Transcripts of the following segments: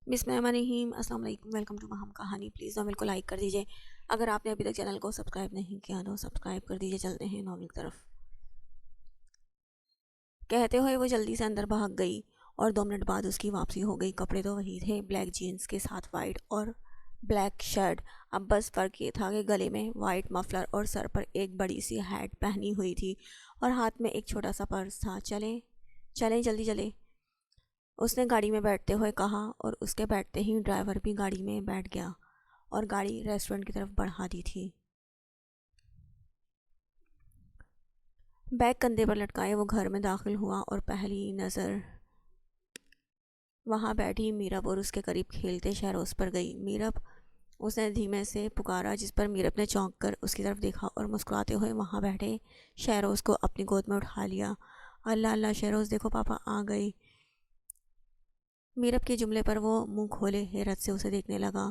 بسم اللہ الرحمن الرحیم۔ السلام علیکم، ویلکم ٹو مہم کہانی۔ پلیز ناول کو لائک کر دیجیے، اگر آپ نے ابھی تک چینل کو سبسکرائب نہیں کیا تو سبسکرائب کر دیجیے۔ چلتے ہیں ناول کی طرف۔ کہتے ہوئے وہ جلدی سے اندر بھاگ گئی اور 2 منٹ بعد اس کی واپسی ہو گئی۔ کپڑے تو وہی تھے، بلیک جینز کے ساتھ وائٹ اور بلیک شرٹ۔ اب بس فرق یہ تھا کہ گلے میں وائٹ مفلر اور سر پر ایک بڑی سی ہیٹ پہنی ہوئی تھی اور ہاتھ میں ایک چھوٹا سا پرس تھا۔ چلیں چلیں جلدی چلیں، اس نے گاڑی میں بیٹھتے ہوئے کہا، اور اس کے بیٹھتے ہی ڈرائیور بھی گاڑی میں بیٹھ گیا اور گاڑی ریسٹورنٹ کی طرف بڑھا دی تھی۔ بیگ کندھے پر لٹکائے وہ گھر میں داخل ہوا اور پہلی نظر وہاں بیٹھی میرب اور اس کے قریب کھیلتے شہروز پر گئی۔ میرب، اس نے دھیمے سے پکارا، جس پر میرب نے چونک کر اس کی طرف دیکھا اور مسکراتے ہوئے وہاں بیٹھے شہروز کو اپنی گود میں اٹھا لیا۔ اللہ اللہ شہروز، دیکھو پاپا آ گئے۔ میرب کے جملے پر وہ منہ کھولے حیرت سے اسے دیکھنے لگا۔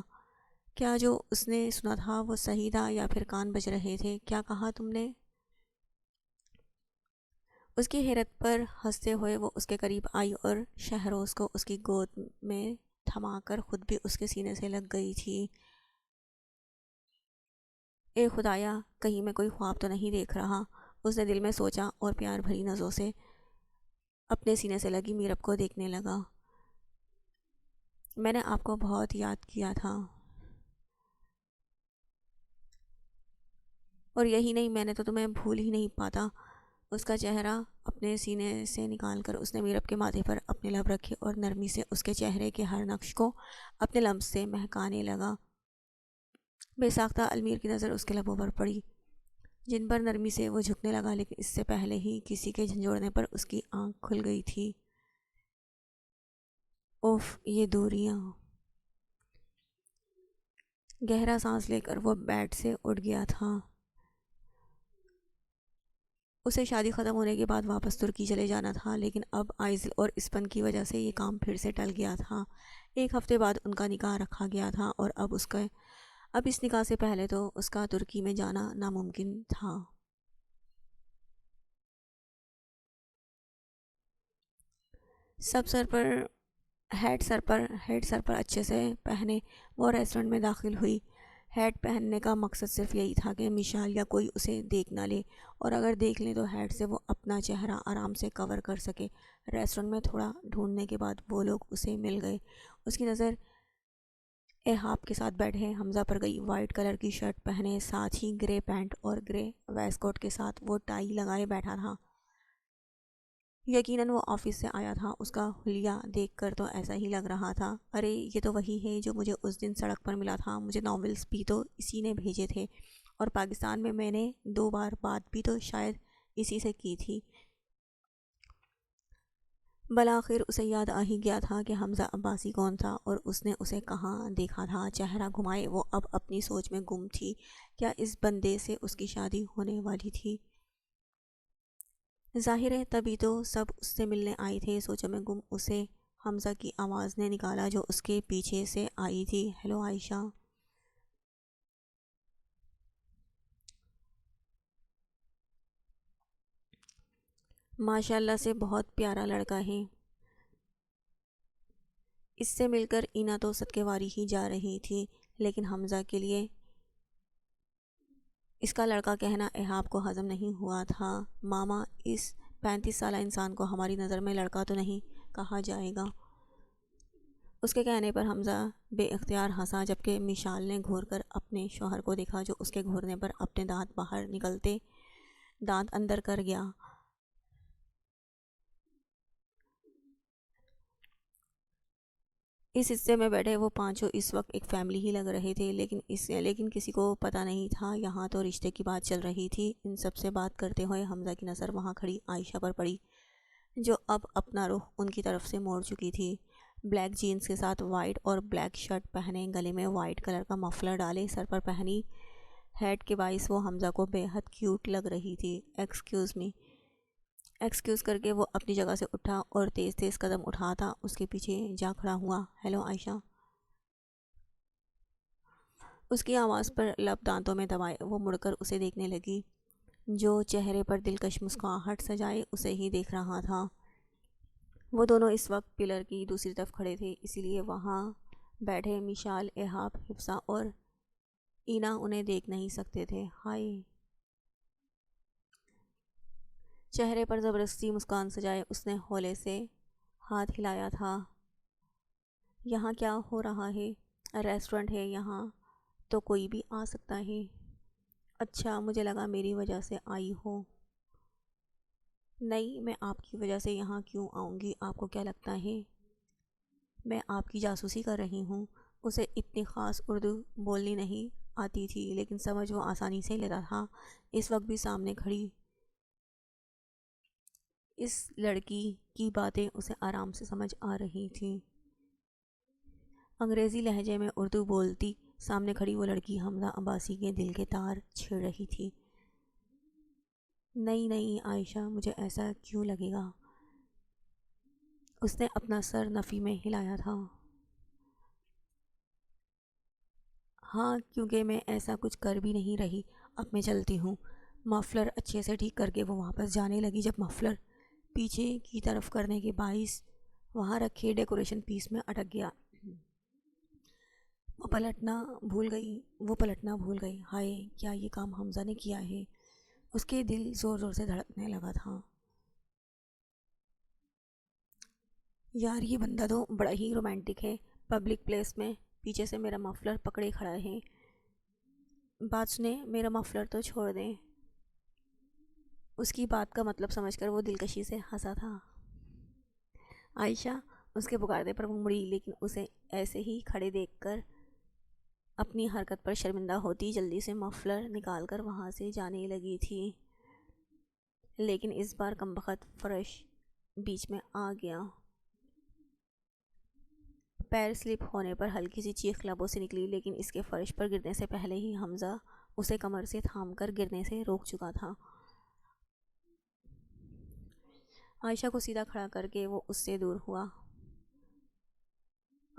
کیا جو اس نے سنا تھا وہ صحیح تھا یا پھر کان بج رہے تھے؟ کیا کہا تم نے؟ اس کی حیرت پر ہنستے ہوئے وہ اس کے قریب آئی اور شہروز کو اس کی گود میں تھما کر خود بھی اس کے سینے سے لگ گئی تھی۔ اے خدایا، کہیں میں کوئی خواب تو نہیں دیکھ رہا، اس نے دل میں سوچا اور پیار بھری نظروں سے اپنے سینے سے لگی میرب کو دیکھنے لگا۔ میں نے آپ کو بہت یاد کیا تھا، اور یہی نہیں، میں نے تو تمہیں بھول ہی نہیں پاتا۔ اس کا چہرہ اپنے سینے سے نکال کر اس نے میرب کے ماتھے پر اپنے لب رکھے اور نرمی سے اس کے چہرے کے ہر نقش کو اپنے لمس سے مہکانے لگا۔ بے ساختہ المیر کی نظر اس کے لبوں پر پڑی، جن پر نرمی سے وہ جھکنے لگا، لیکن اس سے پہلے ہی کسی کے جھنجھوڑنے پر اس کی آنکھ کھل گئی تھی۔ اوف، یہ دوریاں! گہرا سانس لے کر وہ بیڈ سے اٹھ گیا تھا۔ اسے شادی ختم ہونے کے بعد واپس ترکی چلے جانا تھا، لیکن اب آئزل اور اسپن کی وجہ سے یہ کام پھر سے ٹل گیا تھا۔ 1 ہفتے بعد ان کا نکاح رکھا گیا تھا اور اب اس نکاح سے پہلے تو اس کا ترکی میں جانا ناممکن تھا۔ ہیٹ سر پر اچھے سے پہنے وہ ریسٹورنٹ میں داخل ہوئی۔ ہیٹ پہننے کا مقصد صرف یہی تھا کہ مشال یا کوئی اسے دیکھ نہ لے، اور اگر دیکھ لیں تو ہیٹ سے وہ اپنا چہرہ آرام سے کور کر سکے۔ ریسٹورنٹ میں تھوڑا ڈھونڈنے کے بعد وہ لوگ اسے مل گئے۔ اس کی نظر ایہاب کے ساتھ بیٹھے حمزہ پر گئی۔ وائٹ کلر کی شرٹ پہنے، ساتھ ہی گرے پینٹ اور گرے ویسٹ کوٹ کے ساتھ وہ ٹائی لگائے بیٹھا تھا۔ یقیناً وہ آفس سے آیا تھا، اس کا حلیہ دیکھ کر تو ایسا ہی لگ رہا تھا۔ ارے یہ تو وہی ہے جو مجھے اس دن سڑک پر ملا تھا، مجھے ناولز بھی تو اسی نے بھیجے تھے، اور پاکستان میں نے 2 بار بات بھی تو شاید اسی سے کی تھی۔ بالآخر اسے یاد آ ہی گیا تھا کہ حمزہ عباسی کون تھا اور اس نے اسے کہاں دیکھا تھا۔ چہرہ گھمائے وہ اب اپنی سوچ میں گم تھی۔ کیا اس بندے سے اس کی شادی ہونے والی تھی؟ ظاہر ہے تبھی تو سب اس سے ملنے آئے تھے۔ سوچوں میں گم اسے حمزہ کی آواز نے نکالا جو اس کے پیچھے سے آئی تھی۔ ہیلو عائشہ۔ ماشاء اللہ سے بہت پیارا لڑکا ہے۔ اس سے مل کر اینا تو صدقے واری ہی جا رہی تھی، لیکن حمزہ کے لیے اس کا لڑکا کہنا ایہاب کو ہضم نہیں ہوا تھا۔ ماما، اس 35 سالہ انسان کو ہماری نظر میں لڑکا تو نہیں کہا جائے گا؟ اس کے کہنے پر حمزہ بے اختیار ہنسا، جبکہ مشال نے گھور کر اپنے شوہر کو دیکھا جو اس کے گھورنے پر اپنے دانت باہر نکلتے دانت اندر کر گیا۔ اس حصے میں بیٹھے وہ 5 اس وقت ایک فیملی ہی لگ رہے تھے، لیکن کسی کو پتہ نہیں تھا یہاں تو رشتے کی بات چل رہی تھی۔ ان سب سے بات کرتے ہوئے حمزہ کی نظر وہاں کھڑی عائشہ پر پڑی، جو اب اپنا رخ ان کی طرف سے موڑ چکی تھی۔ بلیک جینز کے ساتھ وائٹ اور بلیک شرٹ پہنے، گلے میں وائٹ کلر کا مفلر ڈالے، سر پر پہنی ہیٹ کے باعث وہ حمزہ کو بے حد کیوٹ لگ رہی تھی۔ ایکسکیوز کر کے وہ اپنی جگہ سے اٹھا اور تیز تیز قدم اٹھاتا اس کے پیچھے جا کھڑا ہوا۔ ہیلو عائشہ۔ اس کی آواز پر لب دانتوں میں دبائے وہ مڑ کر اسے دیکھنے لگی، جو چہرے پر دلکش مسکراہٹ سجائے اسے ہی دیکھ رہا تھا۔ وہ دونوں اس وقت پلر کی دوسری طرف کھڑے تھے، اسی لیے وہاں بیٹھے مشال، ایہاب، حفصہ اور اینا انہیں دیکھ نہیں سکتے تھے۔ ہائے! چہرے پر زبردستی مسکان سجائے اس نے ہولے سے ہاتھ ہلایا تھا۔ یہاں کیا ہو رہا ہے؟ ریسٹورنٹ ہے، یہاں تو کوئی بھی آ سکتا ہے۔ اچھا، مجھے لگا میری وجہ سے آئی ہو۔ نہیں، میں آپ کی وجہ سے یہاں کیوں آؤں گی؟ آپ کو کیا لگتا ہے میں آپ کی جاسوسی کر رہی ہوں؟ اسے اتنی خاص اردو بولنی نہیں آتی تھی، لیکن سمجھ وہ آسانی سے لیتا تھا۔ اس وقت بھی سامنے کھڑی اس لڑکی کی باتیں اسے آرام سے سمجھ آ رہی تھیں۔ انگریزی لہجے میں اردو بولتی سامنے کھڑی وہ لڑکی حمزہ عباسی کے دل کے تار چھیڑ رہی تھی۔ نہیں نہیں عائشہ، مجھے ایسا کیوں لگے گا؟ اس نے اپنا سر نفی میں ہلایا تھا۔ ہاں، کیونکہ میں ایسا کچھ کر بھی نہیں رہی۔ اب میں چلتی ہوں۔ مفلر اچھے سے ٹھیک کر کے وہ واپس جانے لگی۔ جب مفلر پیچھے کی طرف کرنے کے باعث وہاں رکھے ڈیکوریشن پیس میں اٹک گیا، وہ پلٹنا بھول گئی۔ ہائے! کیا یہ کام حمزہ نے کیا ہے؟ اس کے دل زور زور سے دھڑکنے لگا تھا۔ یار، یہ بندہ تو بڑا ہی رومانٹک ہے۔ پبلک پلیس میں پیچھے سے میرا مفلر پکڑے کھڑا ہے۔ بات سنیں، میرا مفلر تو چھوڑ دیں۔ اس کی بات کا مطلب سمجھ کر وہ دلکشی سے ہنسا تھا۔ عائشہ! اس کے پکارنے پر وہ مڑی، لیکن اسے ایسے ہی کھڑے دیکھ کر اپنی حرکت پر شرمندہ ہوتی جلدی سے مفلر نکال کر وہاں سے جانے لگی تھی۔ لیکن اس بار کمبخت فرش بیچ میں آ گیا۔ پیر سلپ ہونے پر ہلکی سی چیخ لبوں سے نکلی، لیکن اس کے فرش پر گرنے سے پہلے ہی حمزہ اسے کمر سے تھام کر گرنے سے روک چکا تھا۔ عائشہ کو سیدھا کھڑا کر کے وہ اس سے دور ہوا۔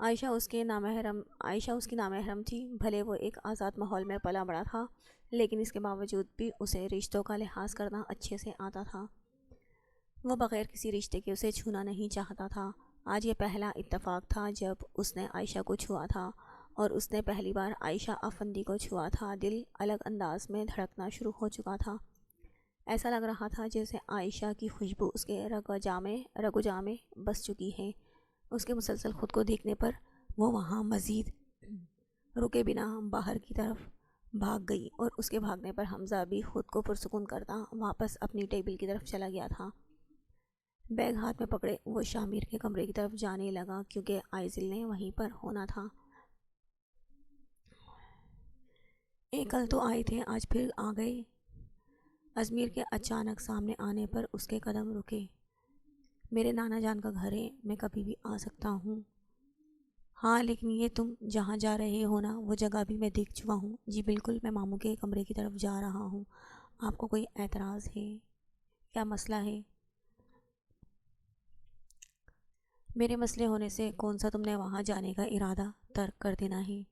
عائشہ اس کی نامحرم تھی۔ بھلے وہ ایک آزاد ماحول میں پلا بڑا تھا، لیکن اس کے باوجود بھی اسے رشتوں کا لحاظ کرنا اچھے سے آتا تھا۔ وہ بغیر کسی رشتے کے اسے چھونا نہیں چاہتا تھا۔ آج یہ پہلا اتفاق تھا جب اس نے عائشہ کو چھوا تھا، اور اس نے پہلی بار عائشہ افندی کو چھوا تھا۔ دل الگ انداز میں دھڑکنا شروع ہو چکا تھا۔ ایسا لگ رہا تھا جیسے عائشہ کی خوشبو اس کے رگ و جاں میں بس چکی ہے۔ اس کے مسلسل خود کو دیکھنے پر وہ وہاں مزید رکے بنا باہر کی طرف بھاگ گئی، اور اس کے بھاگنے پر حمزہ بھی خود کو پرسکون کرتا واپس اپنی ٹیبل کی طرف چلا گیا تھا۔ بیگ ہاتھ میں پکڑے وہ شامر کے کمرے کی طرف جانے لگا، کیونکہ عائزل نے وہیں پر ہونا تھا۔ کل تو آئے تھے، آج پھر آ گئے۔ ازمیر کے اچانک سامنے آنے پر اس کے قدم رکے۔ میرے نانا جان کا گھر ہے، میں کبھی بھی آ سکتا ہوں۔ ہاں، لیکن یہ تم جہاں جا رہے ہو نا، وہ جگہ بھی میں دیکھ چکا ہوں۔ جی بالکل، میں ماموں کے کمرے کی طرف جا رہا ہوں۔ آپ کو کوئی اعتراض ہے؟ کیا مسئلہ ہے؟ میرے مسئلے ہونے سے کون سا تم نے وہاں جانے کا ارادہ ترک کر دینا ہے؟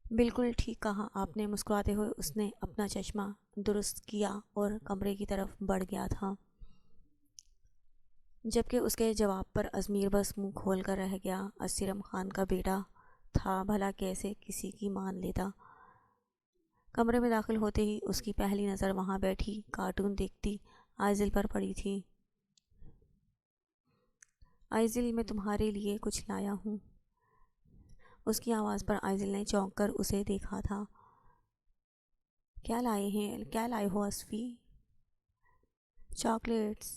بالکل ٹھیک کہا آپ نے، مسکراتے ہوئے اس نے اپنا چشمہ درست کیا اور کمرے کی طرف بڑھ گیا تھا، جبکہ اس کے جواب پر ازمیر بس منہ کھول کر رہ گیا۔ اسرم خان کا بیٹا تھا، بھلا کیسے کسی کی مان لیتا؟ کمرے میں داخل ہوتے ہی اس کی پہلی نظر وہاں بیٹھی کارٹون دیکھتی عائزل پر پڑی تھی۔ عائزل، میں تمہارے لیے کچھ لایا ہوں۔ اس کی آواز پر عائزل نے چونک کر اسے دیکھا تھا۔ کیا لائے ہو اصفی؟ چاکلیٹس۔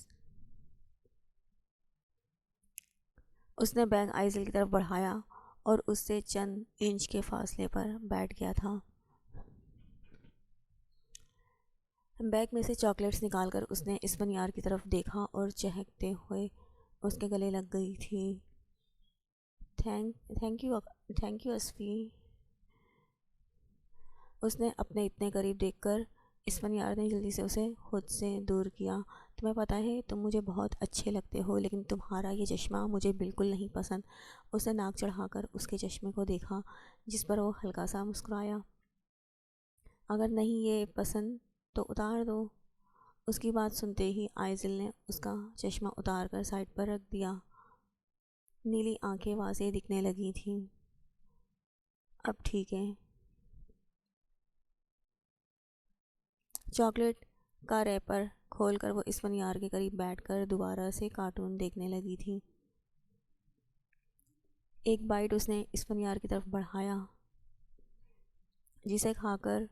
اس نے بیگ عائزل کی طرف بڑھایا اور اس سے چند انچ کے فاصلے پر بیٹھ گیا تھا۔ بیگ میں سے چاکلیٹس نکال کر اس نے اسفنیار کی طرف دیکھا اور چہکتے ہوئے اس کے گلے لگ گئی تھی۔ Thank you اصفی۔ اس نے اپنے اتنے قریب دیکھ کر اسفنیار نے جلدی سے اسے خود سے دور کیا۔ تمہیں پتہ ہے تم مجھے بہت اچھے لگتے ہو، لیکن تمہارا یہ چشمہ مجھے بالکل نہیں پسند۔ اس نے ناک چڑھا کر اس کے چشمے کو دیکھا، جس پر وہ ہلکا سا مسکرایا۔ اگر نہیں یہ پسند تو اتار دو۔ اس کی بات سنتے ہی عائزل نے اس کا چشمہ اتار کر سائڈ پر رکھ دیا۔ نیلی آنکھیں واضح دکھنے لگی تھیں۔ اب ٹھیک ہے۔ چاکلیٹ کا ریپر کھول کر وہ اسفنیار کے قریب بیٹھ کر دوبارہ سے کارٹون دیکھنے لگی تھی۔ ایک بائٹ اس نے اسفنیار کی طرف بڑھایا، جسے کھا کر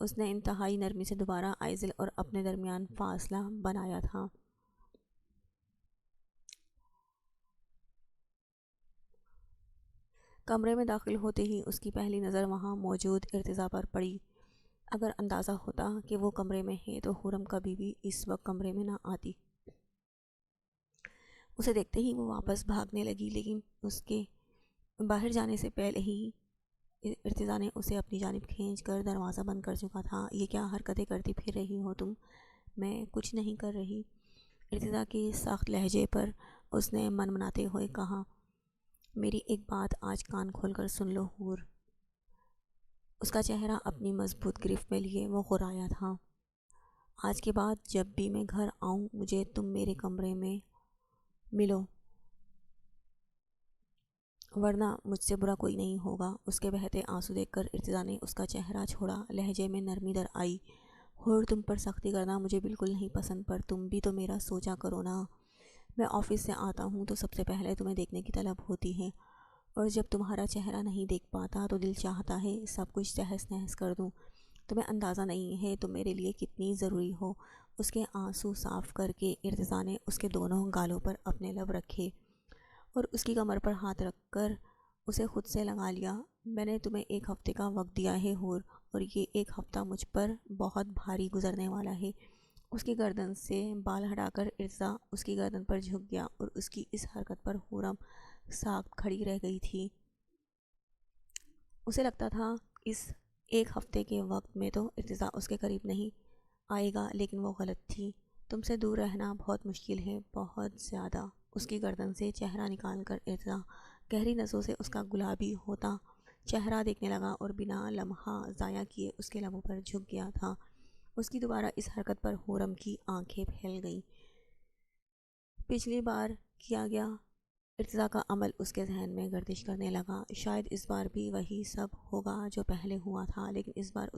اس نے انتہائی نرمی سے دوبارہ آئزل اور اپنے درمیان فاصلہ بنایا تھا۔ کمرے میں داخل ہوتے ہی اس کی پہلی نظر وہاں موجود ارتضیٰ پر پڑی۔ اگر اندازہ ہوتا کہ وہ کمرے میں ہے تو حرم کبھی بھی اس وقت کمرے میں نہ آتی۔ اسے دیکھتے ہی وہ واپس بھاگنے لگی، لیکن اس کے باہر جانے سے پہلے ہی ارتضیٰ نے اسے اپنی جانب کھینچ کر دروازہ بند کر چکا تھا۔ یہ کیا حرکتیں کرتی پھر رہی ہو تم؟ میں کچھ نہیں کر رہی، ارتضیٰ کی سخت لہجے پر اس نے منمناتے ہوئے کہا۔ میری ایک بات آج کان کھول کر سن لو حور۔ اس کا چہرہ اپنی مضبوط گرفت میں لیے وہ غرایا تھا۔ آج کے بعد جب بھی میں گھر آؤں مجھے تم میرے کمرے میں ملو، ورنہ مجھ سے برا کوئی نہیں ہوگا۔ اس کے بہتے آنسو دیکھ کر ارتضیٰ نے اس کا چہرہ چھوڑا، لہجے میں نرمی در آئی۔ حور تم پر سختی کرنا مجھے بالکل نہیں پسند، پر تم بھی تو میرا سوچا کرو نا۔ میں آفس سے آتا ہوں تو سب سے پہلے تمہیں دیکھنے کی طلب ہوتی ہے، اور جب تمہارا چہرہ نہیں دیکھ پاتا تو دل چاہتا ہے سب کچھ تہس نہس کر دوں۔ تمہیں اندازہ نہیں ہے تم میرے لیے کتنی ضروری ہو۔ اس کے آنسو صاف کر کے ارتضیٰ نے اس کے دونوں گالوں پر اپنے لب رکھے اور اس کی کمر پر ہاتھ رکھ کر اسے خود سے لگا لیا۔ میں نے تمہیں ایک ہفتے کا وقت دیا ہے حور، اور یہ ایک ہفتہ مجھ پر بہت بھاری گزرنے والا ہے۔ اس کی گردن سے بال ہٹا کر ارتضیٰ اس کی گردن پر جھک گیا اور اس کی اس حرکت پر حرم ساکت کھڑی رہ گئی تھی۔ اسے لگتا تھا اس ایک ہفتے کے وقت میں تو ارتضیٰ اس کے قریب نہیں آئے گا، لیکن وہ غلط تھی۔ تم سے دور رہنا بہت مشکل ہے، بہت زیادہ۔ اس کی گردن سے چہرہ نکال کر ارتضیٰ گہری نظروں سے اس کا گلابی ہوتا چہرہ دیکھنے لگا اور بنا لمحہ ضائع کیے اس کے لبوں پر جھک گیا تھا۔ اس کی دوبارہ اس حرکت پر حرم کی آنکھیں پھیل گئیں۔ پچھلی بار کیا گیا ارتضیٰ کا عمل اس کے ذہن میں گردش کرنے لگا۔ شاید اس بار بھی وہی سب ہوگا جو پہلے ہوا تھا، لیکن اس بار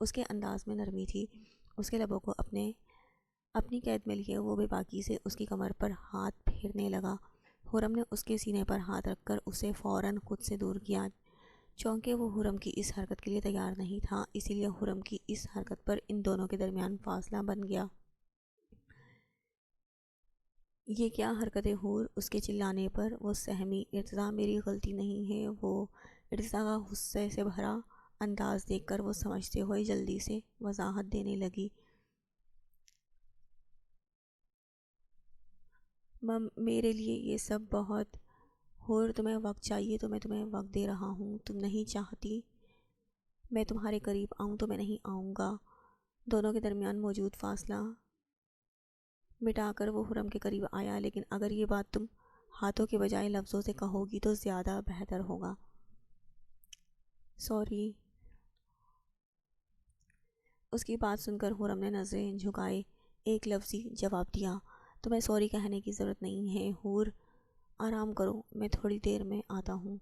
اس کے انداز میں نرمی تھی۔ اس کے لبوں کو اپنی قید میں لیے وہ بے باکی سے اس کی کمر پر ہاتھ پھیرنے لگا۔ حرم نے اس کے سینے پر ہاتھ رکھ کر اسے فوراً خود سے دور کیا، چونکہ وہ حرم کی اس حرکت کے لیے تیار نہیں تھا، اسی لیے حرم کی اس حرکت پر ان دونوں کے درمیان فاصلہ بن گیا۔ یہ کیا حرکتیں حور؟ اس کے چلانے پر وہ سہمی۔ ارتضیٰ میری غلطی نہیں ہے، وہ ارتضیٰ کا غصے سے بھرا انداز دیکھ کر وہ سمجھتے ہوئے جلدی سے وضاحت دینے لگی۔ میرے لیے یہ سب بہت حور تمہیں وقت چاہیے تو میں تمہیں وقت دے رہا ہوں۔ تم نہیں چاہتی میں تمہارے قریب آؤں تو میں نہیں آؤں گا۔ دونوں کے درمیان موجود فاصلہ مٹا کر وہ حرم کے قریب آیا، لیکن اگر یہ بات تم ہاتھوں کے بجائے لفظوں سے کہو گی تو زیادہ بہتر ہوگا۔ سوری۔ اس کی بات سن کر حرم نے نظریں جھکائے ایک لفظی جواب دیا۔ تمہیں سوری کہنے کی ضرورت نہیں ہے حور، آرام کرو، میں تھوڑی دیر میں آتا ہوں۔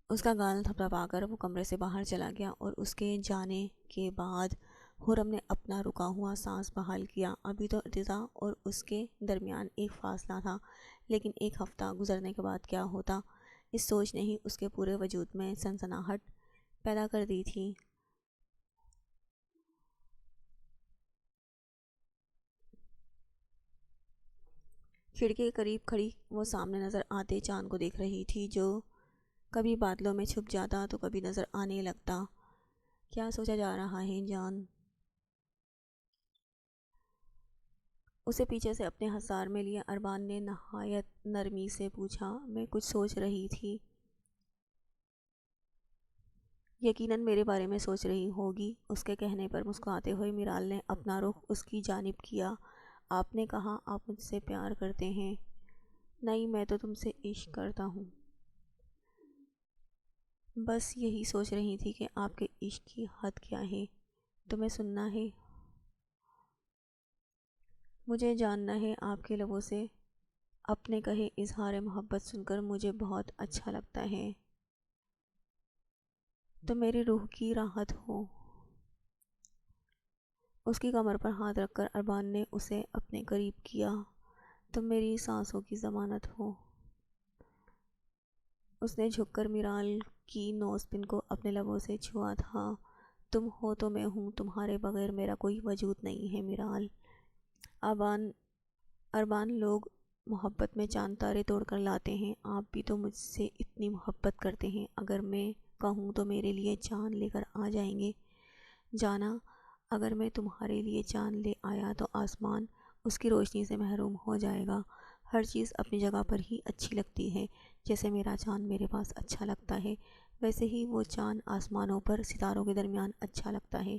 اس کا گال تھپتھپا کر وہ کمرے سے باہر چلا گیا اور اس کے جانے کے بعد حرم نے اپنا رکا ہوا سانس بحال کیا۔ ابھی تو ارتضیٰ اور اس کے درمیان ایک فاصلہ تھا، لیکن ایک ہفتہ گزرنے کے بعد کیا ہوتا، اس سوچ نے ہی اس کے پورے وجود میں سنسناہٹ پیدا کر دی تھی۔ کھڑکی کے قریب کھڑی وہ سامنے نظر آتے چاند کو دیکھ رہی تھی، جو کبھی بادلوں میں چھپ جاتا تو کبھی نظر آنے لگتا۔ کیا سوچا جا رہا ہے جان؟ اسے پیچھے سے اپنے ہثار میں لیے اربان نے نہایت نرمی سے پوچھا۔ میں کچھ سوچ رہی تھی۔ یقیناً میرے بارے میں سوچ رہی ہوگی۔ اس کے کہنے پر مسکراتے ہوئے میرال نے اپنا رخ اس کی جانب کیا۔ آپ نے کہا آپ مجھ سے پیار کرتے ہیں؟ نہیں، میں تو تم سے عشق کرتا ہوں۔ بس یہی سوچ رہی تھی کہ آپ کے عشق کی حد کیا ہے، تمہیں سننا ہے؟ مجھے جاننا ہے آپ کے لبوں سے اپنے کہے اظہار محبت سن کر مجھے بہت اچھا لگتا ہے. تم میری روح کی راحت ہو. اس کی کمر پر ہاتھ رکھ کر اربان نے اسے اپنے قریب کیا. تم میری سانسوں کی ضمانت ہو. اس نے جھک کر میرال کی نوز پن کو اپنے لبوں سے چھوا تھا. تم ہو تو میں ہوں، تمہارے بغیر میرا کوئی وجود نہیں ہے میرال. اربان لوگ محبت میں چاند تارے توڑ کر لاتے ہیں، آپ بھی تو مجھ سے اتنی محبت کرتے ہیں. اگر میں کہوں تو میرے لیے چاند لے کر آ جائیں گے. جانا، اگر میں تمہارے لیے چاند لے آیا تو آسمان اس کی روشنی سے محروم ہو جائے گا. ہر چیز اپنی جگہ پر ہی اچھی لگتی ہے. جیسے میرا چاند میرے پاس اچھا لگتا ہے، ویسے ہی وہ چاند آسمانوں پر ستاروں کے درمیان اچھا لگتا ہے.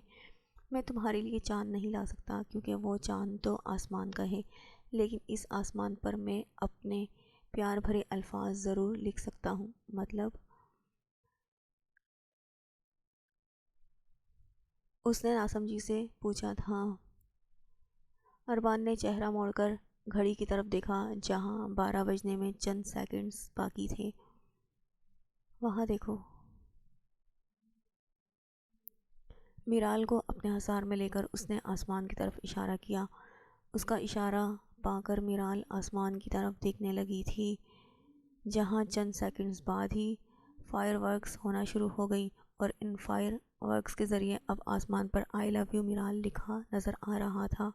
میں تمہارے لیے چاند نہیں لا سکتا کیونکہ وہ چاند تو آسمان کا ہے، لیکن اس آسمان پر میں اپنے پیار بھرے الفاظ ضرور لکھ سکتا ہوں. مطلب؟ اس نے ناسمجھی سے پوچھا تھا. اربان نے چہرہ موڑ کر گھڑی کی طرف دیکھا جہاں 12 بجنے میں چند سیکنڈز باقی تھے. وہاں دیکھو. میرال کو اپنے حصار میں لے کر اس نے آسمان کی طرف اشارہ کیا. اس کا اشارہ پا کر میرال آسمان کی طرف دیکھنے لگی تھی جہاں چند سیکنڈز بعد ہی فائر ورکس ہونا شروع ہو گئی، اور ان فائر ورکس کے ذریعے اب آسمان پر آئی لو یو میرال لکھا نظر آ رہا تھا.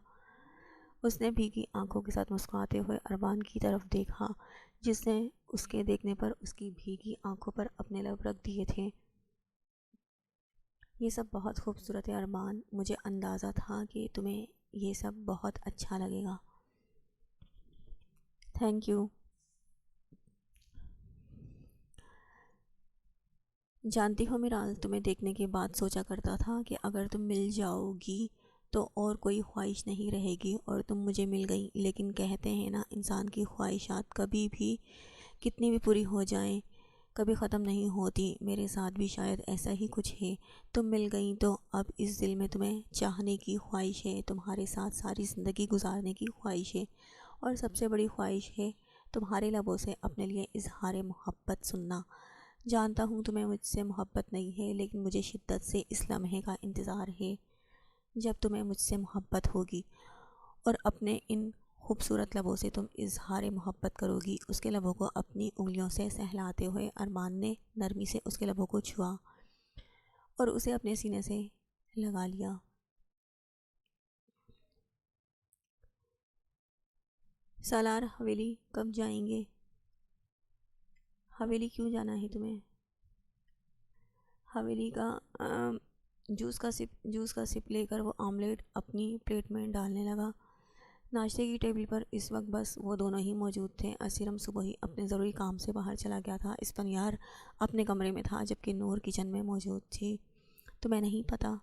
اس نے بھیگی آنکھوں کے ساتھ مسکراتے ہوئے اربان کی طرف دیکھا جس نے اس کے دیکھنے پر اس کی بھیگی آنکھوں پر اپنے لب رکھ دیے تھے. یہ سب بہت خوبصورت ہے اربان، مجھے اندازہ تھا کہ تمہیں یہ سب بہت اچھا لگے گا. Thank you. جانتی ہو میرال، تمہیں دیکھنے کے بعد سوچا کرتا تھا کہ اگر تم مل جاؤ گی تو اور کوئی خواہش نہیں رہے گی، اور تم مجھے مل گئی. لیکن کہتے ہیں نا، انسان کی خواہشات کبھی بھی کتنی بھی پوری ہو جائیں کبھی ختم نہیں ہوتی. میرے ساتھ بھی شاید ایسا ہی کچھ ہے. تم مل گئیں تو اب اس دل میں تمہیں چاہنے کی خواہش ہے، تمہارے ساتھ ساری زندگی گزارنے کی خواہش ہے، اور سب سے بڑی خواہش ہے تمہارے لبوں سے اپنے لیے اظہار محبت سننا. جانتا ہوں تمہیں مجھ سے محبت نہیں ہے، لیکن مجھے شدت سے اس لمحے کا انتظار ہے جب تمہیں مجھ سے محبت ہوگی اور اپنے ان خوبصورت لبوں سے تم اظہار محبت کرو گی. اس کے لبوں کو اپنی انگلیوں سے سہلاتے ہوئے ارمان نے نرمی سے اس کے لبوں کو چھوا اور اسے اپنے سینے سے لگا لیا. سالار، حویلی کب جائیں گے؟ حویلی کیوں جانا ہے تمہیں؟ حویلی کا جوس کا سپ لے کر وہ آملیٹ اپنی پلیٹ میں ڈالنے لگا. ناشتے کی ٹیبل پر اس وقت بس وہ دونوں ہی موجود تھے. اسیرم صبح ہی اپنے ضروری کام سے باہر چلا گیا تھا. اسفندیار اپنے کمرے میں تھا جبکہ نور کچن میں موجود تھی. تمہیں نہیں پتہ؟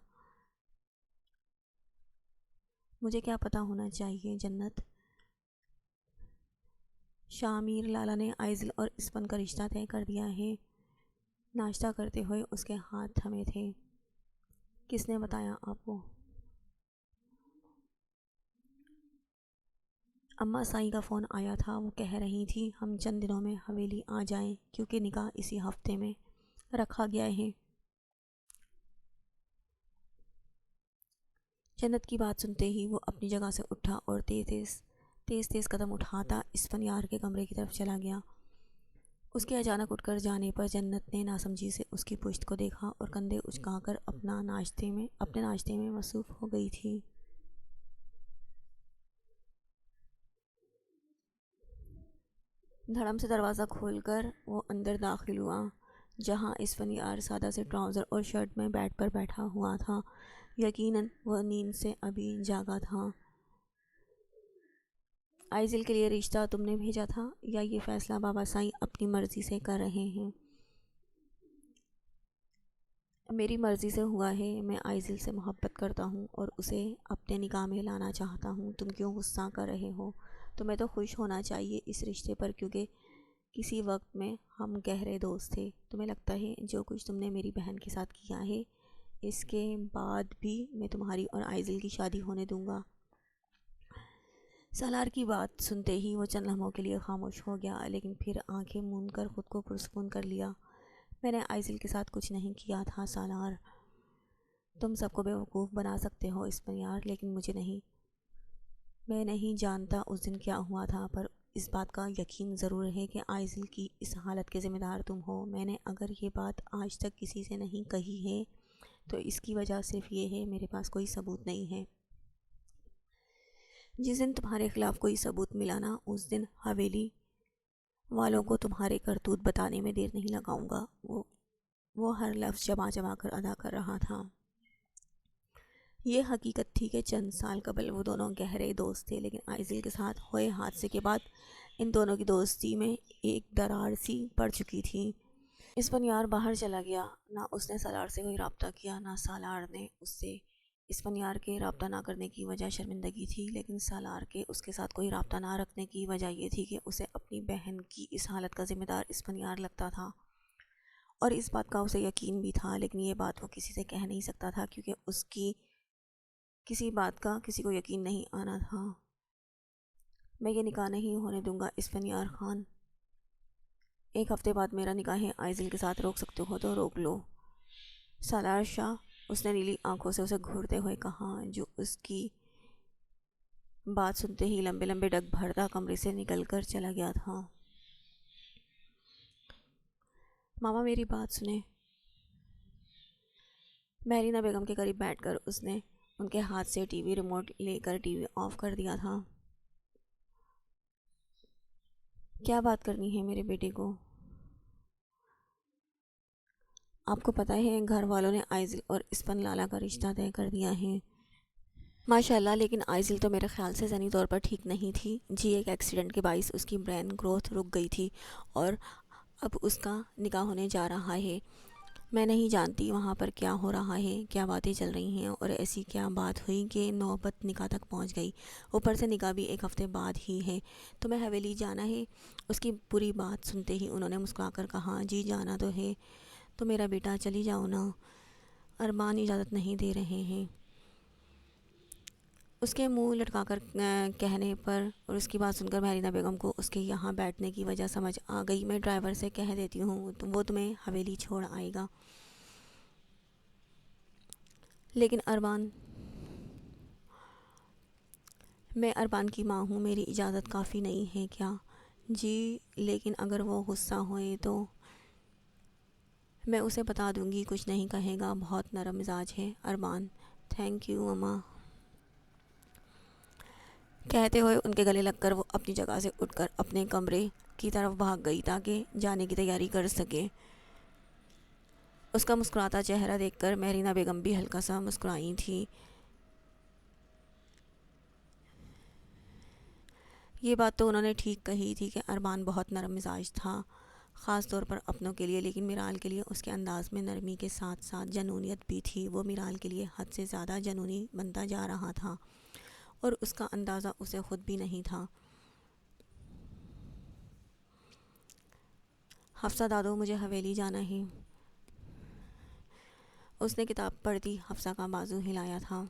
مجھے کیا پتہ ہونا چاہیے جنت؟ شامیر لالا نے آئزل اور اسپن کا رشتہ طے کر دیا ہے. ناشتہ کرتے ہوئے اس کے ہاتھ تھمے تھے. کس نے بتایا آپ کو؟ اماں سائیں کا فون آیا تھا. وہ کہہ رہی تھی ہم چند دنوں میں حویلی آ جائیں کیونکہ نکاح اسی ہفتے میں رکھا گیا ہے. جنت کی بات سنتے ہی وہ اپنی جگہ سے اٹھا اور تیز قدم اٹھاتا اسفندیار کے کمرے کی طرف چلا گیا. اس کے اچانک اٹھ کر جانے پر جنت نے ناسمجھی سے اس کی پشت کو دیکھا اور کندھے اچکا کر اپنے ناشتے میں مصروف ہو گئی تھی. دھڑم سے دروازہ کھول کر وہ اندر داخل ہوا جہاں اسفندیار سادہ سے ٹراؤزر اور شرٹ میں بیڈ پر بیٹھا ہوا تھا. یقیناً وہ نیند سے ابھی جاگا تھا. آئزل کے لیے رشتہ تم نے بھیجا تھا یا یہ فیصلہ بابا سائیں اپنی مرضی سے کر رہے ہیں؟ میری مرضی سے ہوا ہے. میں آئزل سے محبت کرتا ہوں اور اسے اپنے نکاح میں لانا چاہتا ہوں. تم کیوں غصہ کر رہے ہو؟ تمہیں تو خوش ہونا چاہیے اس رشتے پر کیونکہ کسی وقت میں ہم گہرے دوست تھے. تمہیں لگتا ہے جو کچھ تم نے میری بہن کے ساتھ کیا ہے اس کے بعد بھی میں تمہاری اور آئزل کی شادی ہونے دوں گا؟ سالار کی بات سنتے ہی وہ چند لمحوں کے لیے خاموش ہو گیا، لیکن پھر آنکھیں موند کر خود کو پرسکون کر لیا۔ میں نے آئزل کے ساتھ کچھ نہیں کیا تھا سالار، تم سب کو بیوقوف بنا سکتے ہو اسپنیار، لیکن مجھے نہیں۔ میں نہیں جانتا اس دن کیا ہوا تھا، پر اس بات کا یقین ضرور ہے کہ آئزل کی اس حالت کے ذمہ دار تم ہو۔ میں نے اگر یہ بات آج تک کسی سے نہیں کہی ہے تو اس کی وجہ صرف یہ ہے، میرے پاس کوئی ثبوت نہیں ہے۔ جس دن تمہارے خلاف کوئی ثبوت ملا نا، اس دن حویلی والوں کو تمہارے کرتوت بتانے میں دیر نہیں لگاؤں گا۔ وہ ہر لفظ جما جما کر ادا کر رہا تھا۔ یہ حقیقت تھی کہ چند سال قبل وہ دونوں گہرے دوست تھے، لیکن آئزل کے ساتھ ہوئے حادثے کے بعد ان دونوں کی دوستی میں ایک درار سی پڑ چکی تھی۔ اسپنیار باہر چلا گیا، نہ اس نے سالار سے کوئی رابطہ کیا، نہ سالار نے اس سے۔ اسپنیار کے رابطہ نہ کرنے کی وجہ شرمندگی تھی، لیکن سالار کے اس کے ساتھ کوئی رابطہ نہ رکھنے کی وجہ یہ تھی کہ اسے اپنی بہن کی اس حالت کا ذمہ دار اسپنیار لگتا تھا، اور اس بات کا اسے یقین بھی تھا، لیکن یہ بات وہ کسی سے کہہ نہیں سکتا تھا کیونکہ اس کی کسی بات کا کسی کو یقین نہیں آنا تھا۔ میں یہ نکاح نہیں ہونے دوں گا اسپنیار خان، ایک ہفتے بعد میرا نکاح ہے، آئزل کے ساتھ روک سکتے ہو تو روک لو سالار شاہ، اس نے نیلی آنکھوں سے اسے گھورتے ہوئے کہا، جو اس کی بات سنتے ہی لمبے لمبے ڈگ بھرتا کمرے سے نکل کر چلا گیا تھا۔ ماما میری بات سنیں۔ مہرینہ بیگم کے قریب بیٹھ کر اس نے ان کے ہاتھ سے ٹی وی ریموٹ لے کر ٹی وی آف کر دیا تھا۔ کیا بات کرنی ہے میرے بیٹے کو؟ آپ کو پتہ ہے گھر والوں نے آئزل اور اسپن لالا کا رشتہ طے کر دیا ہے۔ ماشاءاللہ، لیکن آئزل تو میرے خیال سے ذہنی طور پر ٹھیک نہیں تھی جی، ایک ایکسیڈنٹ کے باعث اس کی برین گروتھ رک گئی تھی اور اب اس کا نکاح ہونے جا رہا ہے۔ میں نہیں جانتی وہاں پر کیا ہو رہا ہے، کیا باتیں چل رہی ہیں اور ایسی کیا بات ہوئی کہ نوبت نکاح تک پہنچ گئی۔ اوپر سے نکاح بھی ایک ہفتے بعد ہی ہے۔ تمہیں حویلی جانا ہے؟ اس کی پوری بات سنتے ہی انہوں نے مسکرا کر کہا، جی جانا تو ہے۔ تو میرا بیٹا چلی جاؤ نا، ارمان اجازت نہیں دے رہے ہیں۔ اس کے منہ لٹکا کر کہنے پر اور اس کی بات سن کر مہرینہ بیگم کو اس کے یہاں بیٹھنے کی وجہ سمجھ آ گئی۔ میں ڈرائیور سے کہہ دیتی ہوں، وہ تمہیں حویلی چھوڑ آئے گا۔ لیکن ارمان، میں ارمان کی ماں ہوں، میری اجازت کافی نہیں ہے کیا؟ جی لیکن اگر وہ غصہ ہوئے تو؟ میں اسے بتا دوں گی، کچھ نہیں کہے گا، بہت نرم مزاج ہے ارمان۔ تھینک یو مما، کہتے ہوئے ان کے گلے لگ کر وہ اپنی جگہ سے اٹھ کر اپنے کمرے کی طرف بھاگ گئی تاکہ جانے کی تیاری کر سکے۔ اس کا مسکراتا چہرہ دیکھ کر مہرینہ بیگم بھی ہلکا سا مسکرائی تھی۔ یہ بات تو انہوں نے ٹھیک کہی تھی کہ ارمان بہت نرم مزاج تھا، خاص طور پر اپنوں کے لیے، لیکن میرال کے لیے اس کے انداز میں نرمی کے ساتھ ساتھ جنونیت بھی تھی۔ وہ میرال کے لیے حد سے زیادہ جنونی بنتا جا رہا تھا اور اس کا اندازہ اسے خود بھی نہیں تھا۔ حفصہ دادو، مجھے حویلی جانا ہے۔ اس نے کتاب پڑھتی حفصہ کا بازو ہلایا تھا۔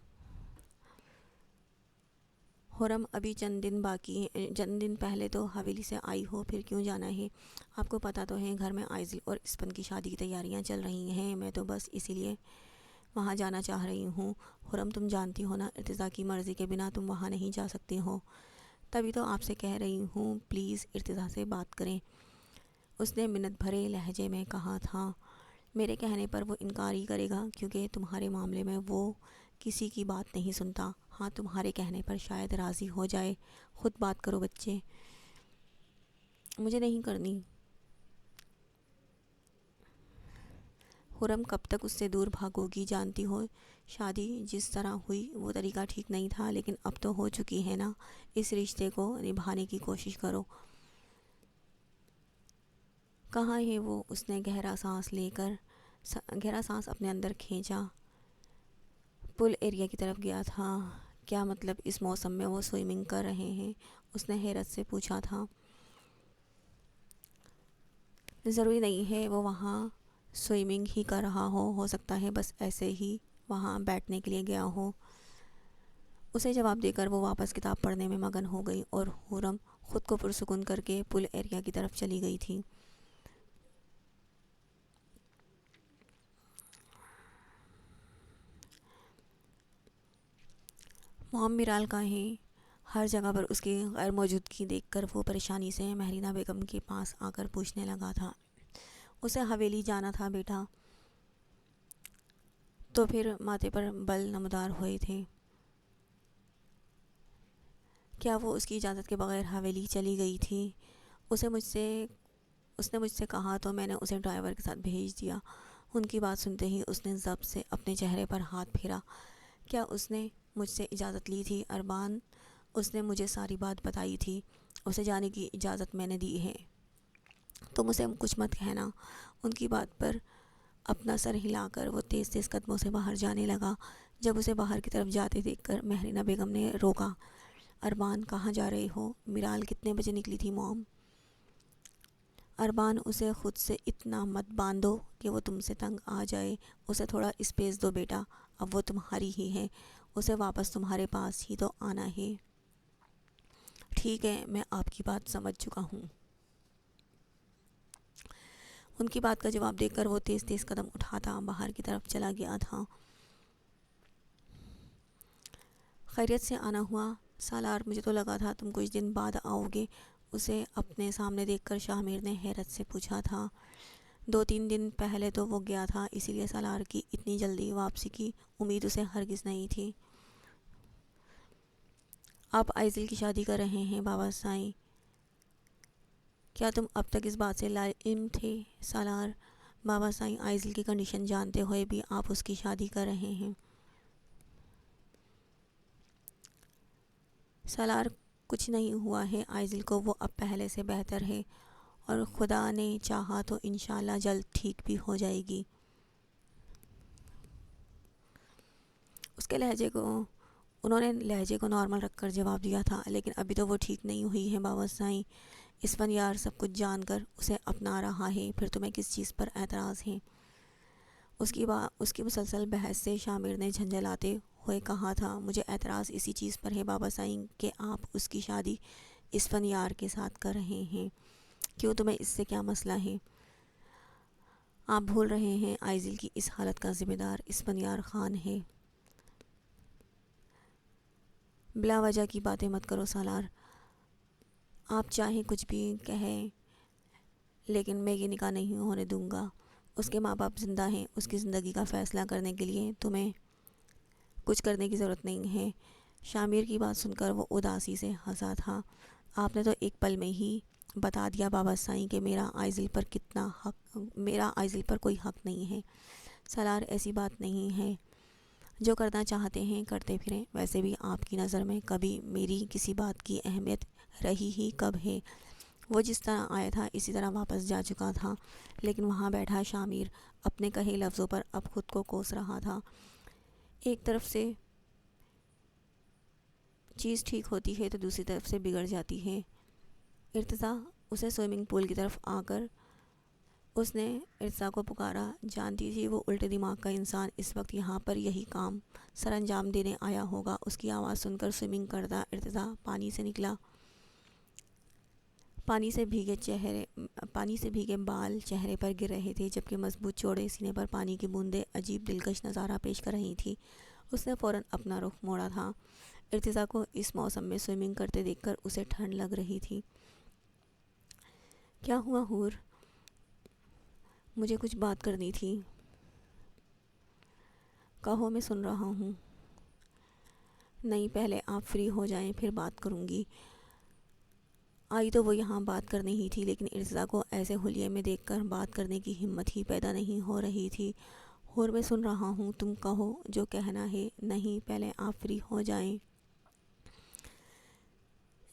حرم، ابھی چند دن پہلے تو حویلی سے آئی ہو، پھر کیوں جانا ہے؟ آپ کو پتہ تو ہے گھر میں آئزل اور اسپن کی شادی کی تیاریاں چل رہی ہیں، میں تو بس اسی لیے وہاں جانا چاہ رہی ہوں۔ حرم، تم جانتی ہو نا ارتضیٰ کی مرضی کے بنا تم وہاں نہیں جا سکتے ہو، تبھی تو آپ سے کہہ رہی ہوں پلیز ارتضیٰ سے بات کریں، اس نے منت بھرے لہجے میں کہا تھا۔ میرے کہنے پر وہ انکار ہی کرے گا کیونکہ تمہارے معاملے میں وہ کسی کی بات نہیں سنتا۔ ہاں، تمہارے کہنے پر شاید راضی ہو جائے، خود بات کرو بچے۔ مجھے نہیں کرنی۔ حرم، کب تک اس سے دور بھاگو گی؟ جانتی ہو شادی جس طرح ہوئی وہ طریقہ ٹھیک نہیں تھا، لیکن اب تو ہو چکی ہے نا، اس رشتے کو نبھانے کی کوشش کرو۔ کہاں ہے وہ؟ اس نے گہرا سانس اپنے اندر کھینچا۔ پول ایریا کی طرف گیا تھا۔ کیا مطلب اس موسم میں وہ سوئمنگ کر رہے ہیں؟ اس نے حیرت سے پوچھا تھا۔ ضروری نہیں ہے وہ وہاں سوئمنگ ہی کر رہا ہو سکتا ہے بس ایسے ہی وہاں بیٹھنے کے لیے گیا ہو۔ اسے جواب دے کر وہ واپس کتاب پڑھنے میں مگن ہو گئی اور حورم خود کو پرسکون کر کے پل ایریا کی طرف چلی گئی تھی۔ موم میرال کہیں ہر جگہ پر اس کی غیر موجودگی دیکھ کر وہ پریشانی سے مہرینہ بیگم کے پاس آ کر پوچھنے لگا تھا، اسے حویلی جانا تھا بیٹا؟ تو پھر ماتھے پر بل نمودار ہوئے تھے۔ کیا وہ اس کی اجازت کے بغیر حویلی چلی گئی تھی؟ اس نے مجھ سے کہا تو میں نے اسے ڈرائیور کے ساتھ بھیج دیا۔ ان کی بات سنتے ہی اس نے ضبط سے اپنے چہرے پر ہاتھ پھیرا۔ کیا اس نے مجھ سے اجازت لی تھی اربان؟ اس نے مجھے ساری بات بتائی تھی، اسے جانے کی اجازت میں نے دی ہے۔ تم اسے کچھ مت کہنا۔ ان کی بات پر اپنا سر ہلا کر وہ تیز تیز قدموں سے باہر جانے لگا۔ جب اسے باہر کی طرف جاتے دیکھ کر مہرینہ بیگم نے روکا۔ اربان کہاں جا رہے ہو؟ میرال کتنے بجے نکلی تھی موم؟ اربان اسے خود سے اتنا مت باندھو کہ وہ تم سے تنگ آ جائے، اسے تھوڑا اسپیس دو بیٹا، اب وہ تمہاری ہی ہے، اسے واپس تمہارے پاس ہی تو آنا ہے۔ ٹھیک ہے، میں آپ کی بات سمجھ چکا ہوں۔ ان کی بات کا جواب دے کر وہ تیز تیز قدم اٹھاتا باہر کی طرف چلا گیا تھا۔ خیریت سے آنا ہوا سالار؟ مجھے تو لگا تھا تم کچھ دن بعد آؤ گے، اسے اپنے سامنے دیکھ کر شاہ میر نے حیرت سے پوچھا تھا۔ 2-3 دن پہلے تو وہ گیا تھا، اسی لیے سالار کی اتنی جلدی واپسی کی امید اسے ہرگز نہیں تھی۔ آپ آئزل کی شادی کر رہے ہیں بابا سائیں؟ کیا تم اب تک اس بات سے لا علم تھے سالار؟ بابا سائیں آئزل کی کنڈیشن جانتے ہوئے بھی آپ اس کی شادی کر رہے ہیں؟ سالار کچھ نہیں ہوا ہے آئزل کو، وہ اب پہلے سے بہتر ہے اور خدا نے چاہا تو انشاءاللہ جلد ٹھیک بھی ہو جائے گی۔ انہوں نے لہجے کو نارمل رکھ کر جواب دیا تھا، لیکن ابھی تو وہ ٹھیک نہیں ہوئی ہے بابا سائیں۔ اسفندیار سب کچھ جان کر اسے اپنا رہا ہے، پھر تمہیں کس چیز پر اعتراض ہے؟ اس کی مسلسل بحث سے شاہ میر نے جھنجھلاتے ہوئے کہا تھا، مجھے اعتراض اسی چیز پر ہے بابا سائیں کہ آپ اس کی شادی اسفندیار کے ساتھ کر رہے ہیں۔ کیوں، تمہیں اس سے کیا مسئلہ ہے؟ آپ بھول رہے ہیں آئزل کی اس حالت کا ذمہ دار اسفندیار خان ہے۔ بلا وجہ کی باتیں مت کرو سالار، آپ چاہے کچھ بھی کہیں لیکن میں یہ نکاح نہیں ہونے دوں گا۔ اس کے ماں باپ زندہ ہیں، اس کی زندگی کا فیصلہ کرنے کے لیے تمہیں کچھ کرنے کی ضرورت نہیں ہے۔ شاہ میر کی بات سن کر وہ اداسی سے ہنسا تھا۔ آپ نے تو ایک پل میں ہی بتا دیا بابا سائیں کہ میرا آئزل پر کوئی حق نہیں ہے۔ سالار ایسی بات نہیں ہے، جو کرنا چاہتے ہیں کرتے پھریں، ویسے بھی آپ کی نظر میں کبھی میری کسی بات کی اہمیت رہی ہی کب ہے؟ وہ جس طرح آیا تھا اسی طرح واپس جا چکا تھا، لیکن وہاں بیٹھا شاہ میر اپنے کہے لفظوں پر اب خود کو کوس رہا تھا۔ ایک طرف سے چیز ٹھیک ہوتی ہے تو دوسری طرف سے بگڑ جاتی ہے۔ ارتضیٰ اسے سوئمنگ پول کی طرف آ کر اس نے ارتضیٰ کو پکارا، جانتی تھی وہ الٹے دماغ کا انسان اس وقت یہاں پر یہی کام سر انجام دینے آیا ہوگا۔ اس کی آواز سن کر سوئمنگ کرتا ارتضیٰ پانی سے نکلا۔ پانی سے بھیگے بال چہرے پر گر رہے تھے، جبکہ مضبوط چوڑے سینے پر پانی کی بوندیں عجیب دلکش نظارہ پیش کر رہی تھیں۔ اس نے فوراً اپنا رخ موڑا تھا۔ ارتضیٰ کو اس موسم میں سوئمنگ کرتے دیکھ کر اسے ٹھنڈ لگ رہی تھی۔ کیا ہوا حور؟ مجھے کچھ بات کرنی تھی۔ کہو، میں سن رہا ہوں۔ نہیں، پہلے آپ فری ہو جائیں پھر بات کروں گی۔ آئی تو وہ یہاں بات کرنی ہی تھی، لیکن ارتضیٰ کو ایسے حلیے میں دیکھ کر بات کرنے کی ہمت ہی پیدا نہیں ہو رہی تھی۔ حور، میں سن رہا ہوں، تم کہو جو کہنا ہے۔ نہیں، پہلے آپ فری ہو جائیں۔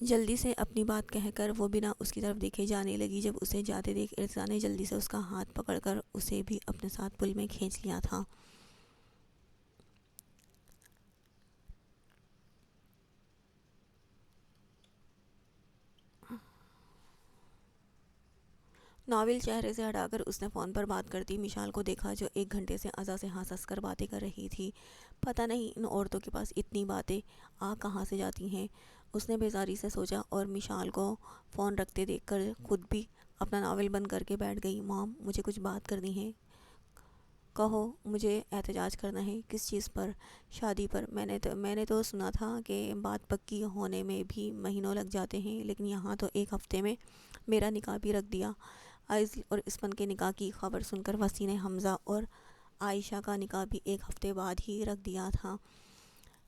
جلدی سے اپنی بات کہہ کر وہ بنا اس کی طرف دیکھے جانے لگی۔ جب اسے جاتے دیکھ ارتضیٰ نے جلدی سے اس کا ہاتھ پکڑ کر اسے بھی اپنے ساتھ پل میں کھینچ لیا تھا۔ ناول چہرے سے ہٹا کر اس نے فون پر بات کرتی مشال کو دیکھا، جو 1 گھنٹے سے ازا سے ہنس کر باتیں کر رہی تھی۔ پتہ نہیں ان عورتوں کے پاس اتنی باتیں کہاں سے جاتی ہیں، اس نے بیزاری سے سوچا، اور مشال کو فون رکھتے دیکھ کر خود بھی اپنا ناول بند کر کے بیٹھ گئی۔ مام، مجھے کچھ بات کرنی ہے، کہو۔ مجھے احتجاج کرنا ہے۔ کس چیز پر؟ شادی پر۔ میں نے تو سنا تھا کہ بات پکی ہونے میں بھی مہینوں لگ جاتے ہیں، لیکن یہاں تو 1 ہفتے میں میرا نکاح بھی رکھ دیا۔ عائض اور اسپن کے نکاح کی خبر سن کر وسیم نے حمزہ اور عائشہ کا نکاح بھی 1 ہفتے بعد ہی رکھ دیا تھا،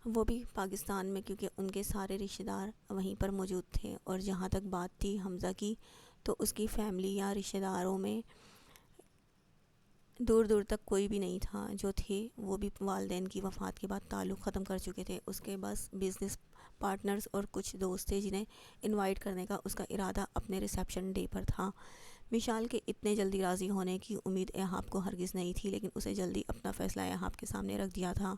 وہ بھی پاکستان میں، کیونکہ ان کے سارے رشتہ دار وہیں پر موجود تھے۔ اور جہاں تک بات تھی حمزہ کی، تو اس کی فیملی یا رشتہ داروں میں دور دور تک کوئی بھی نہیں تھا، جو تھے وہ بھی والدین کی وفات کے بعد تعلق ختم کر چکے تھے۔ اس کے بس بزنس پارٹنرز اور کچھ دوست تھے جنہیں انوائٹ کرنے کا اس کا ارادہ اپنے ریسیپشن ڈے پر تھا۔ مشال کے اتنے جلدی راضی ہونے کی امید ایہاب کو ہرگز نہیں تھی، لیکن اسے جلدی اپنا فیصلہ ایہاب کے سامنے رکھ دیا تھا۔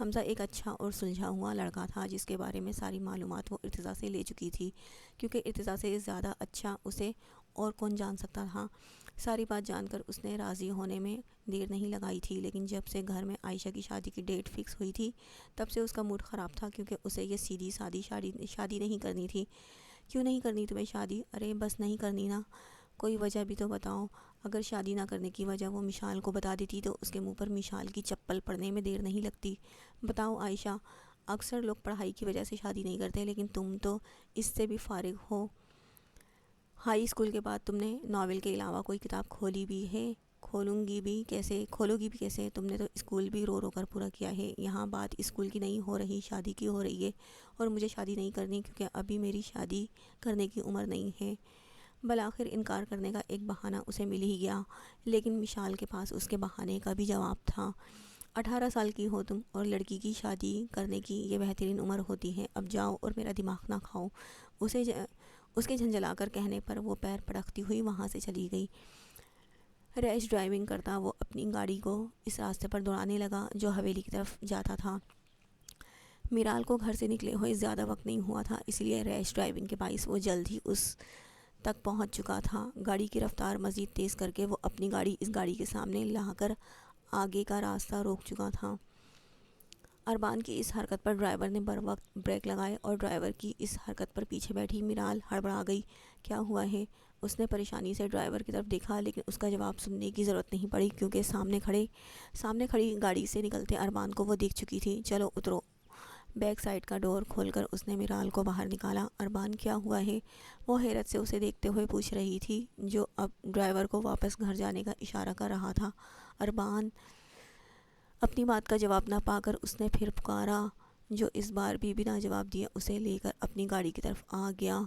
حمزہ ایک اچھا اور سلجھا ہوا لڑکا تھا، جس کے بارے میں ساری معلومات وہ ارتضیٰ سے لے چکی تھی، کیونکہ ارتضیٰ سے زیادہ اچھا اسے اور کون جان سکتا تھا۔ ساری بات جان کر اس نے راضی ہونے میں دیر نہیں لگائی تھی، لیکن جب سے گھر میں عائشہ کی شادی کی ڈیٹ فکس ہوئی تھی، تب سے اس کا موڈ خراب تھا، کیونکہ اسے یہ سیدھی سادی شادی نہیں کرنی تھی۔ کیوں نہیں کرنی تمہیں شادی؟ ارے بس نہیں کرنی نا، کوئی وجہ بھی تو بتاؤ۔ اگر شادی نہ کرنے کی وجہ وہ مشال کو بتا دیتی تو اس کے منہ پر مشال کی چپل پڑنے میں دیر نہیں لگتی۔ بتاؤ عائشہ، اکثر لوگ پڑھائی کی وجہ سے شادی نہیں کرتے، لیکن تم تو اس سے بھی فارغ ہو۔ ہائی اسکول کے بعد تم نے ناول کے علاوہ کوئی کتاب کھولی بھی ہے؟ کھولو گی بھی کیسے؟ تم نے تو اسکول بھی رو رو کر پورا کیا ہے۔ یہاں بات اسکول کی نہیں ہو رہی، شادی کی ہو رہی ہے، اور مجھے شادی نہیں کرنی، کیونکہ ابھی میری شادی کرنے کی عمر نہیں ہے۔ بالآخر انکار کرنے کا ایک بہانہ اسے مل ہی گیا، لیکن مشال کے پاس اس کے بہانے کا بھی جواب تھا۔ 18 سال کی ہو تم، اور لڑکی کی شادی کرنے کی یہ بہترین عمر ہوتی ہے۔ اب جاؤ اور میرا دماغ نہ کھاؤ۔ اس کے جھنجھلا کر کہنے پر وہ پیر پٹکتی ہوئی وہاں سے چلی گئی۔ ریش ڈرائیونگ کرتا وہ اپنی گاڑی کو اس راستے پر دوڑانے لگا جو حویلی کی طرف جاتا تھا۔ میرال کو گھر سے نکلے ہوئے زیادہ وقت نہیں ہوا تھا، اس لیے ریش ڈرائیونگ کے باعث وہ جلد ہی اس تک پہنچ چکا تھا۔ گاڑی کی رفتار مزید تیز کر کے وہ اپنی گاڑی اس گاڑی کے سامنے لا کر آگے کا راستہ روک چکا تھا۔ اربان کی اس حرکت پر ڈرائیور نے بروقت بریک لگائے، اور ڈرائیور کی اس حرکت پر پیچھے بیٹھی میرال ہڑبڑا گئی۔ کیا ہوا ہے؟ اس نے پریشانی سے ڈرائیور کی طرف دیکھا، لیکن اس کا جواب سننے کی ضرورت نہیں پڑی، کیونکہ سامنے کھڑی گاڑی سے نکلتے اربان کو وہ دیکھ چکی تھی۔ چلو اترو۔ بیک سائیڈ کا ڈور کھول کر اس نے میرال کو باہر نکالا۔ اربان، کیا ہوا ہے؟ وہ حیرت سے اسے دیکھتے ہوئے پوچھ رہی تھی، جو اب ڈرائیور کو واپس گھر جانے کا اشارہ کر رہا تھا۔ اربان، اپنی بات کا جواب نہ پا کر اس نے پھر پکارا، جو اس بار بھی بنا جواب دیے اسے لے کر اپنی گاڑی کی طرف آ گیا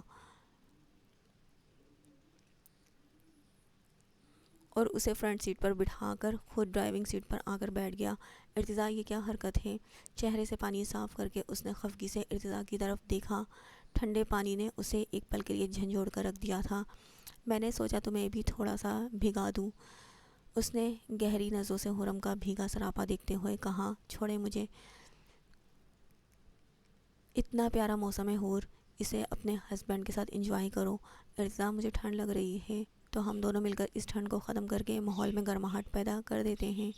اور اسے فرنٹ سیٹ پر بٹھا کر خود ڈرائیونگ سیٹ پر آ کر بیٹھ گیا۔ ارتضیٰ، یہ کیا حرکت ہے؟ چہرے سے پانی صاف کر کے اس نے خفگی سے ارتضیٰ کی طرف دیکھا۔ ٹھنڈے پانی نے اسے ایک پل کے لیے جھنجھوڑ کر رکھ دیا تھا۔ میں نے سوچا تمہیں بھی تھوڑا سا بھگا دوں۔ اس نے گہری نظروں سے حرم کا بھیگا سراپا دیکھتے ہوئے کہا۔ چھوڑے مجھے، اتنا پیارا موسم ہے حور، اسے اپنے ہسبینڈ کے ساتھ انجوائے کرو۔ ارتضیٰ، مجھے ٹھنڈ لگ رہی ہے، تو ہم دونوں مل کر اس ٹھنڈ کو ختم کر کے ماحول میں گرماہٹ پیدا کر دیتے ہیں۔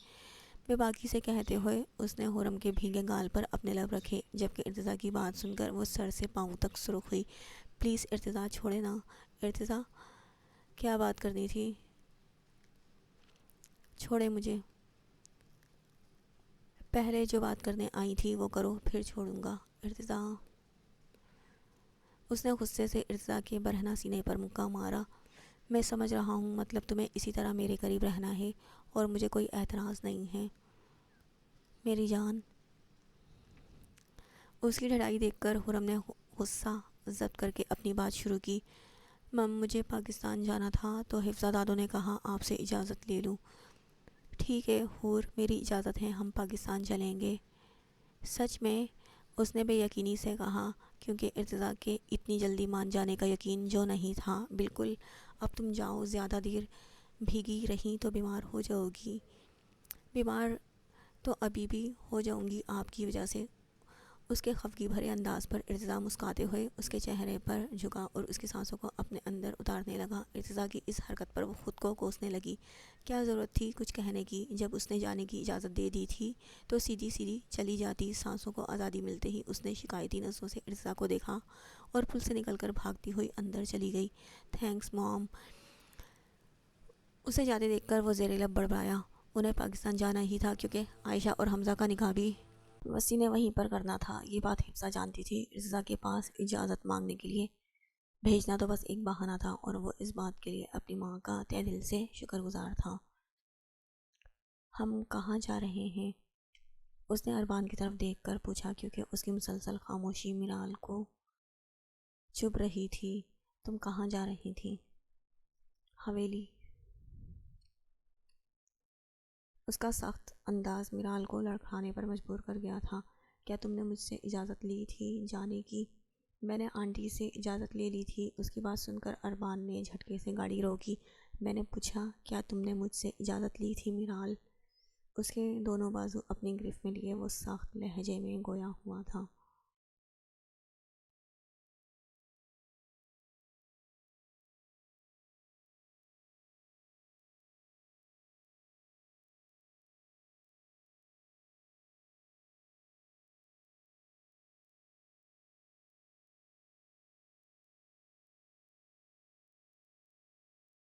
بے باکی سے کہتے ہوئے اس نے حرم کے بھیگے گال پر اپنے لب رکھے، جبکہ ارتضیٰ کی بات سن کر وہ سر سے پاؤں تک سرخ ہوئی۔ پلیز ارتضیٰ، چھوڑے نا۔ ارتضیٰ، کیا بات کرنی تھی؟ چھوڑے مجھے۔ پہلے جو بات کرنے آئی تھی وہ کرو، پھر چھوڑوں گا۔ ارتضیٰ، اس نے غصے سے ارتضیٰ کے برہنہ سینے پر مکہ مارا۔ میں سمجھ رہا ہوں، مطلب تمہیں اسی طرح میرے قریب رہنا ہے، اور مجھے کوئی اعتراض نہیں ہے میری جان۔ اس کی ڈھلائی دیکھ کر حرم نے غصہ ضبط کر کے اپنی بات شروع کی۔ مجھے پاکستان جانا تھا، تو حفظہ دادوں نے کہا آپ سے اجازت لے لوں۔ ٹھیک ہے حور، میری اجازت ہے، ہم پاکستان چلیں گے۔ سچ میں؟ اس نے بے یقینی سے کہا، کیونکہ ارتضیٰ کے اتنی جلدی مان جانے کا یقین جو نہیں تھا۔ بالکل، اب تم جاؤ، زیادہ دیر بھیگی رہیں تو بیمار ہو جاؤ گی۔ بیمار تو ابھی بھی ہو جاؤں گی آپ کی وجہ سے۔ اس کے خفگی بھرے انداز پر ارتضیٰ مسکراتے ہوئے اس کے چہرے پر جھکا اور اس کی سانسوں کو اپنے اندر اتارنے لگا۔ ارتضیٰ کی اس حرکت پر وہ خود کو کوسنے لگی۔ کیا ضرورت تھی کچھ کہنے کی؟ جب اس نے جانے کی اجازت دے دی تھی تو سیدھی سیدھی چلی جاتی۔ سانسوں کو آزادی ملتے ہی اس نے شکایتی نظروں سے ارتضیٰ کو دیکھا اور پل سے نکل کر بھاگتی ہوئی اندر چلی گئی۔ تھینکس موم۔ اسے جاتے دیکھ کر وہ زیر لب بڑبڑایا۔ انہیں پاکستان جانا ہی تھا کیونکہ عائشہ اور حمزہ کا نکاح بھی وسیع نے وہیں پر کرنا تھا۔ یہ بات حفصہ جانتی تھی۔ ارتضیٰ کے پاس اجازت مانگنے کے لیے بھیجنا تو بس ایک بہانہ تھا اور وہ اس بات کے لیے اپنی ماں کا تہہ دل سے شکر گزار تھا۔ ہم کہاں جا رہے ہیں؟ اس نے اربان کی طرف دیکھ کر پوچھا کیونکہ اس کی مسلسل خاموشی میرال کو چبھ رہی تھی۔ تم کہاں جا رہی تھی؟ حویلی۔ اس کا سخت انداز میرال کو لڑکھڑانے پر مجبور کر گیا تھا۔ کیا تم نے مجھ سے اجازت لی تھی جانے کی؟ میں نے آنٹی سے اجازت لے لی تھی۔ اس کی بات سن کر اربان نے جھٹکے سے گاڑی روکی۔ میں نے پوچھا کیا تم نے مجھ سے اجازت لی تھی میرال؟ اس کے دونوں بازو اپنی گرفت میں لیے وہ سخت لہجے میں گویا ہوا تھا۔